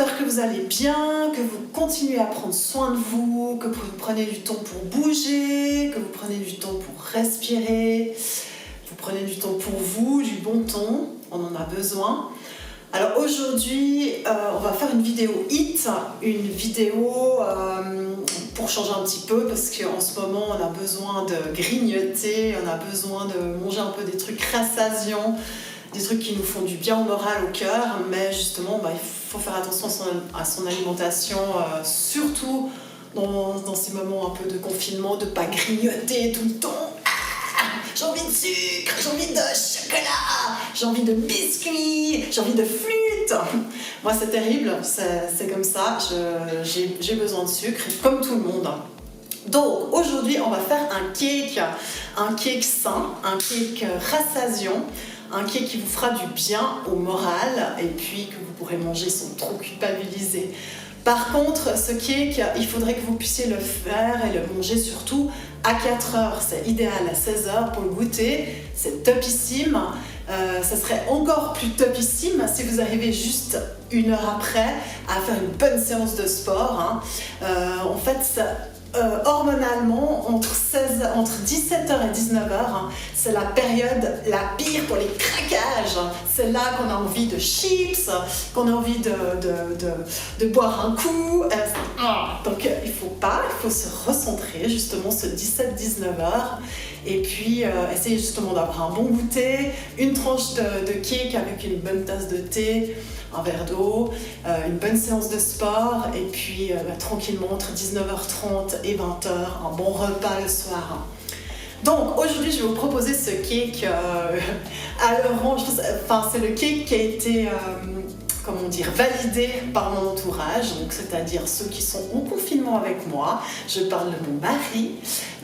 j'espère que vous allez bien, que vous continuez à prendre soin de vous, que vous prenez du temps pour bouger, que vous prenez du temps pour respirer, vous prenez du temps pour vous, du bon temps, on en a besoin. Alors aujourd'hui, on va faire une vidéo hit, une vidéo pour changer un petit peu parce qu'en ce moment on a besoin de grignoter, on a besoin de manger un peu des trucs rassasiants, des trucs qui nous font du bien au moral, au cœur, mais justement il faut faire attention à son alimentation, surtout dans ces moments un peu de confinement, de ne pas grignoter tout le temps. J'ai envie de sucre, j'ai envie de chocolat, j'ai envie de biscuits, j'ai envie de flûte. Moi c'est terrible, c'est comme ça, j'ai besoin de sucre, comme tout le monde. Donc aujourd'hui on va faire un cake sain, un cake rassasiant, un cake qui vous fera du bien au moral et puis que vous pourrez manger sans trop culpabiliser. Par contre, ce cake, il faudrait que vous puissiez le faire et le manger surtout à 4 heures. C'est idéal à 16 heures pour le goûter. C'est topissime. Ça serait encore plus topissime si vous arrivez juste 1 heure après à faire une bonne séance de sport. En fait, hormonalement, entre 17h et 19h, c'est la période la pire pour les craquages. C'est là qu'on a envie de chips, qu'on a envie de boire un coup. Donc il faut se recentrer justement ce 17-19h et puis essayer justement d'avoir un bon goûter, une tranche de cake avec une bonne tasse de thé, un verre d'eau, une bonne séance de sport et puis tranquillement entre 19h30 et 20h, un bon repas le soir. Donc aujourd'hui je vais vous proposer ce cake à l'orange. C'est le cake qui a été validé par mon entourage, donc c'est-à-dire ceux qui sont en confinement avec moi. Je parle de mon mari,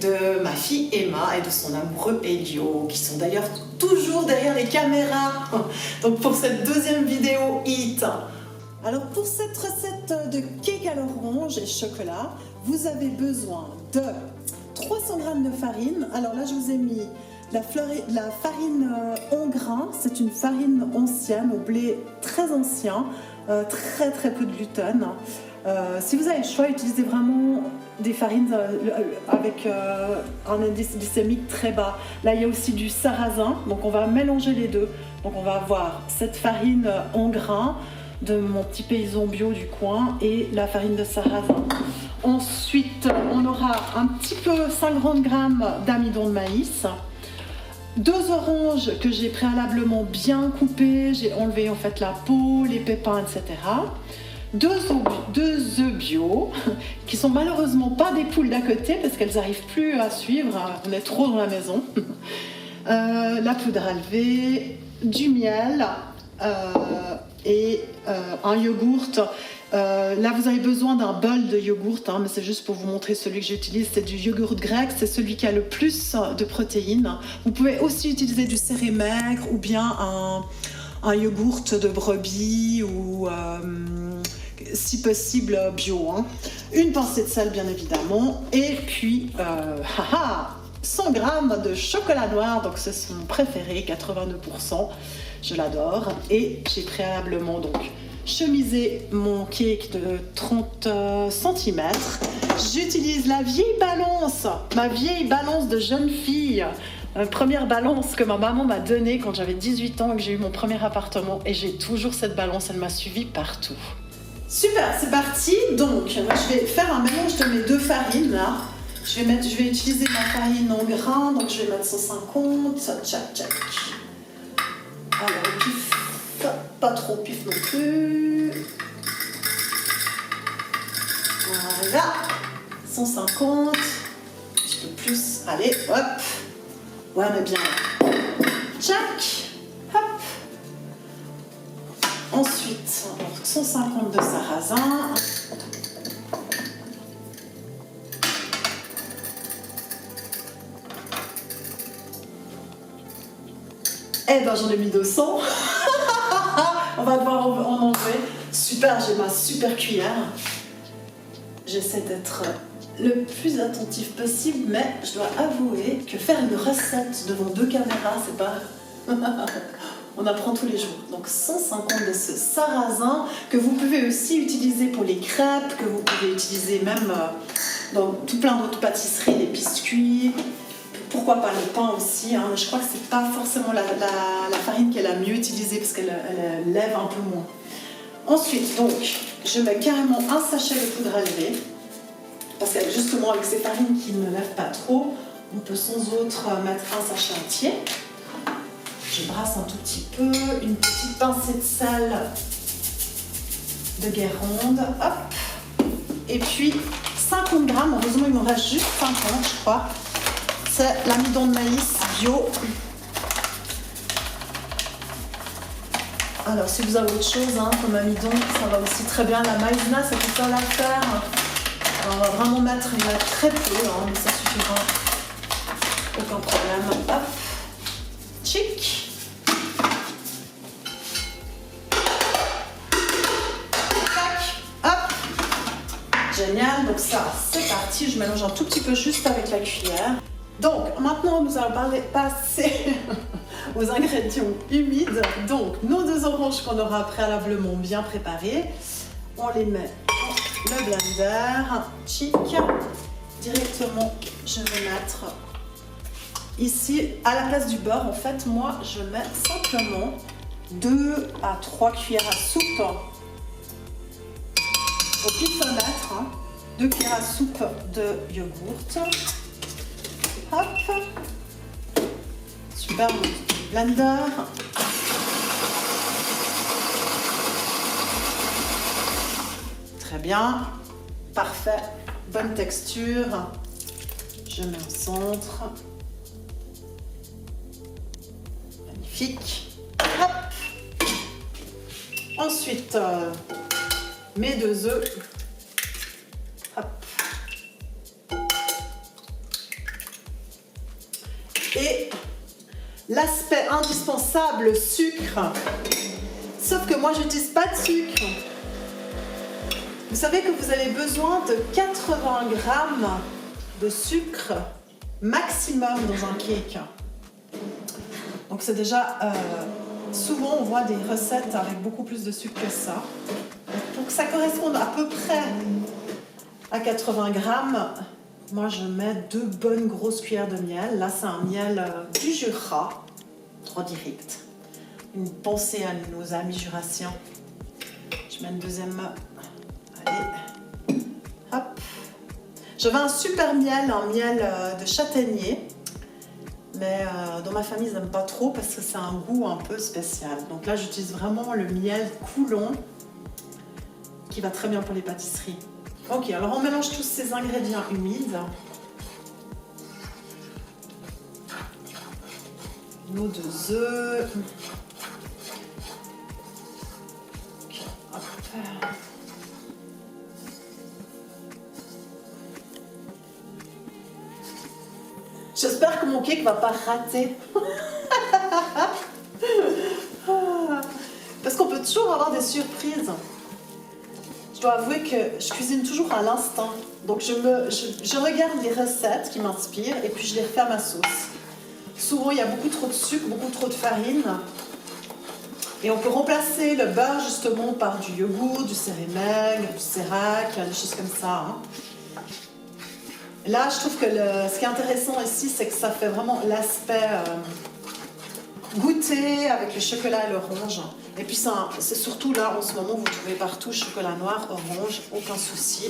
de ma fille Emma et de son amoureux Elio, qui sont d'ailleurs toujours derrière les caméras. Donc pour cette deuxième vidéo hit. Alors pour cette recette de cake à l'orange et chocolat, vous avez besoin de 300 g de farine. Alors là je vous ai mis la farine en grains, c'est une farine ancienne, au blé très ancien, très très peu de gluten. Si vous avez le choix, utilisez vraiment des farines avec un indice glycémique très bas. Là il y a aussi du sarrasin, donc on va mélanger les deux. Donc on va avoir cette farine en grains de mon petit paysan bio du coin et la farine de sarrasin. Ensuite on aura un petit peu 50 g d'amidon de maïs. 2 oranges que j'ai préalablement bien coupées, j'ai enlevé en fait la peau, les pépins, etc. 2 œufs bio, qui sont malheureusement pas des poules d'à côté parce qu'elles n'arrivent plus à suivre, on est trop dans la maison. La poudre à lever, du miel et un yogourt. Là vous avez besoin d'un bol de yogourt, mais c'est juste pour vous montrer celui que j'utilise, c'est du yogourt grec, c'est celui qui a le plus de protéines. Vous pouvez aussi utiliser du céré maigre ou bien un yogourt de brebis ou si possible bio. Une pincée de sel bien évidemment et puis 100 g de chocolat noir, donc c'est mon préféré, 82%, je l'adore. Et j'ai préalablement donc chemiser mon cake de 30 cm. J'utilise la vieille balance, ma vieille balance de jeune fille, première balance que ma maman m'a donnée quand j'avais 18 ans et que j'ai eu mon premier appartement, et j'ai toujours cette balance, elle m'a suivie partout. Super, c'est parti. Donc je vais faire un mélange de mes deux farines là. Je vais utiliser ma farine en grains, donc je vais mettre 150, tchac. Alors pif, pas trop pif non plus. Voilà, 150, un petit peu plus, allez, hop. Ouais, on est bien là. Tchac, hop. Ensuite, alors 150 de sarrasin. Eh ben j'en ai mis 200. On va devoir en enlever. Super, j'ai ma super cuillère. J'essaie d'être le plus attentif possible, mais je dois avouer que faire une recette devant 2 caméras, c'est pas... On apprend tous les jours. Donc 150 de ce sarrasin que vous pouvez aussi utiliser pour les crêpes, que vous pouvez utiliser même dans tout plein d'autres pâtisseries, les biscuits. Pourquoi pas le pain aussi, hein. Je crois que c'est pas forcément la farine qui est la mieux utilisée parce qu'elle lève un peu moins. Ensuite, donc, je mets carrément un sachet de poudre à lever parce que justement avec ces farines qui ne lèvent pas trop, on peut sans autre mettre un sachet entier. Je brasse un tout petit peu, une petite pincée de sel de Guérande, hop. Et puis 50 grammes, heureusement il m'en reste juste 50 je crois. C'est l'amidon de maïs bio. Alors si vous avez autre chose comme amidon, ça va aussi très bien. La maïzena, c'est tout ça l'affaire. On va vraiment mettre très peu, mais ça suffira. Aucun problème. Hop. Chic. Génial, donc ça c'est parti, je mélange un tout petit peu juste avec la cuillère. Donc maintenant nous allons passer aux ingrédients humides. Donc nos 2 oranges qu'on aura préalablement bien préparées, on les met dans le blender, chic. Directement je vais mettre ici à la place du beurre, en fait moi je mets simplement 2 à 3 cuillères à soupe. Au pifomètre, 2 cuillères à soupe de yogourt. Hop. Super blender. Très bien. Parfait. Bonne texture. Je mets au centre. Magnifique. Hop. Ensuite, mes 2 œufs. Hop. Et l'aspect indispensable, le sucre. Sauf que moi, j'utilise pas de sucre. Vous savez que vous avez besoin de 80 grammes de sucre maximum dans un cake. Donc c'est déjà... souvent, on voit des recettes avec beaucoup plus de sucre que ça. Pour que ça corresponde à peu près à 80 grammes, moi je mets 2 bonnes grosses cuillères de miel. Là c'est un miel du Jura, trop direct. Une pensée à nos amis jurassiens. Je mets une deuxième. Allez, hop. J'avais un super miel, un miel de châtaignier. Mais dans ma famille, ils n'aiment pas trop parce que c'est un goût un peu spécial. Donc là, j'utilise vraiment le miel Coulon qui va très bien pour les pâtisseries. Ok, alors on mélange tous ces ingrédients humides. Nos 2 œufs. Okay, hop. J'espère que mon cake va pas rater. Parce qu'on peut toujours avoir des surprises. Je dois avouer que je cuisine toujours à l'instinct. Donc je regarde les recettes qui m'inspirent et puis je les refais à ma sauce. Souvent il y a beaucoup trop de sucre, beaucoup trop de farine. Et on peut remplacer le beurre justement par du yogourt, du cérémègue, du sérac, des choses comme ça. Là, je trouve que ce qui est intéressant ici, c'est que ça fait vraiment l'aspect goûter avec le chocolat et l'orange. Et puis c'est surtout là, en ce moment, vous trouvez partout chocolat noir, orange, aucun souci.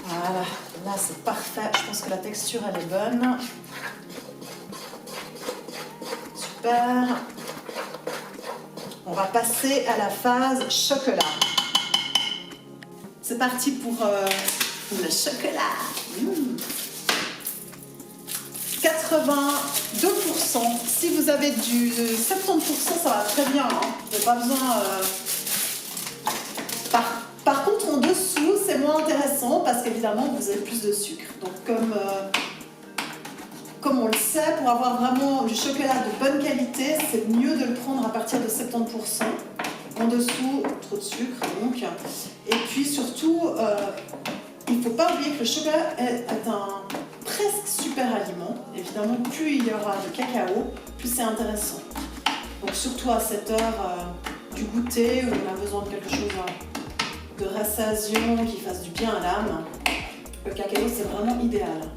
Voilà, là c'est parfait. Je pense que la texture, elle est bonne. Super. On va passer à la phase chocolat. C'est parti pour le chocolat. 82%. Si vous avez du 70%, ça va très bien. Vous n'avez pas besoin... Par contre, en dessous, c'est moins intéressant parce qu'évidemment, vous avez plus de sucre. Donc, comme on le sait, pour avoir vraiment du chocolat de bonne qualité, c'est mieux de le prendre à partir de 70%. En dessous, trop de sucre, donc. Et puis surtout, il ne faut pas oublier que le chocolat est un presque super aliment. Évidemment, plus il y aura de cacao, plus c'est intéressant. Donc surtout à cette heure du goûter, où on a besoin de quelque chose de rassasiant, qui fasse du bien à l'âme, le cacao c'est vraiment idéal.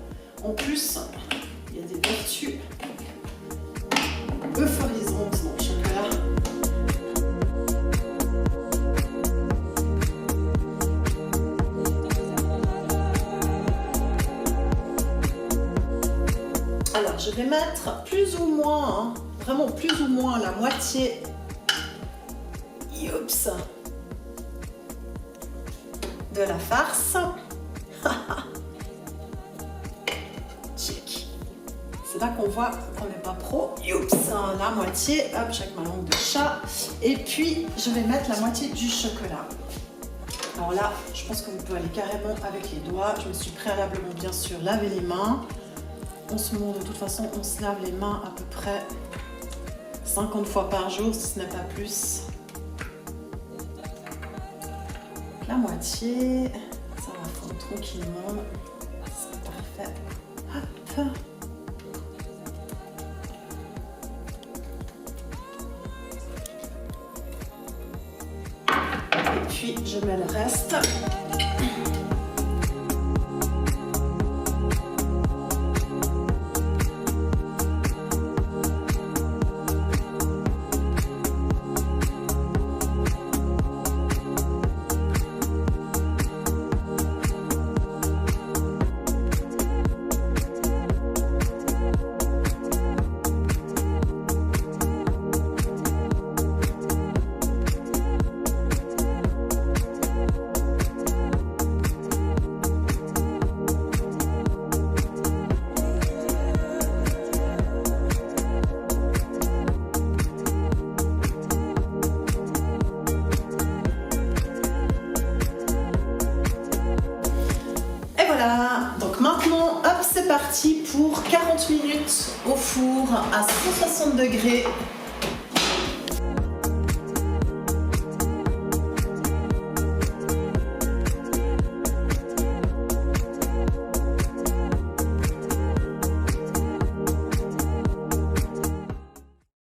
En plus, il y a des vertus euphorisantes dans le chocolat. Alors, je vais mettre plus ou moins, vraiment plus ou moins la moitié, oups, de la farce. Check. C'est là qu'on voit qu'on n'est pas pro. Oups, la moitié, hop, chaque ma langue de chat. Et puis, je vais mettre la moitié du chocolat. Alors là, je pense que vous pouvez aller carrément avec les doigts. Je me suis préalablement, bien sûr, lavé les mains. En ce moment, de toute façon, on se lave les mains à peu près 50 fois par jour, si ce n'est pas plus. La moitié, ça va fondre tranquillement. C'est parfait. Hop. Et puis, je mets le reste. Donc maintenant, hop, c'est parti pour 40 minutes au four à 160 degrés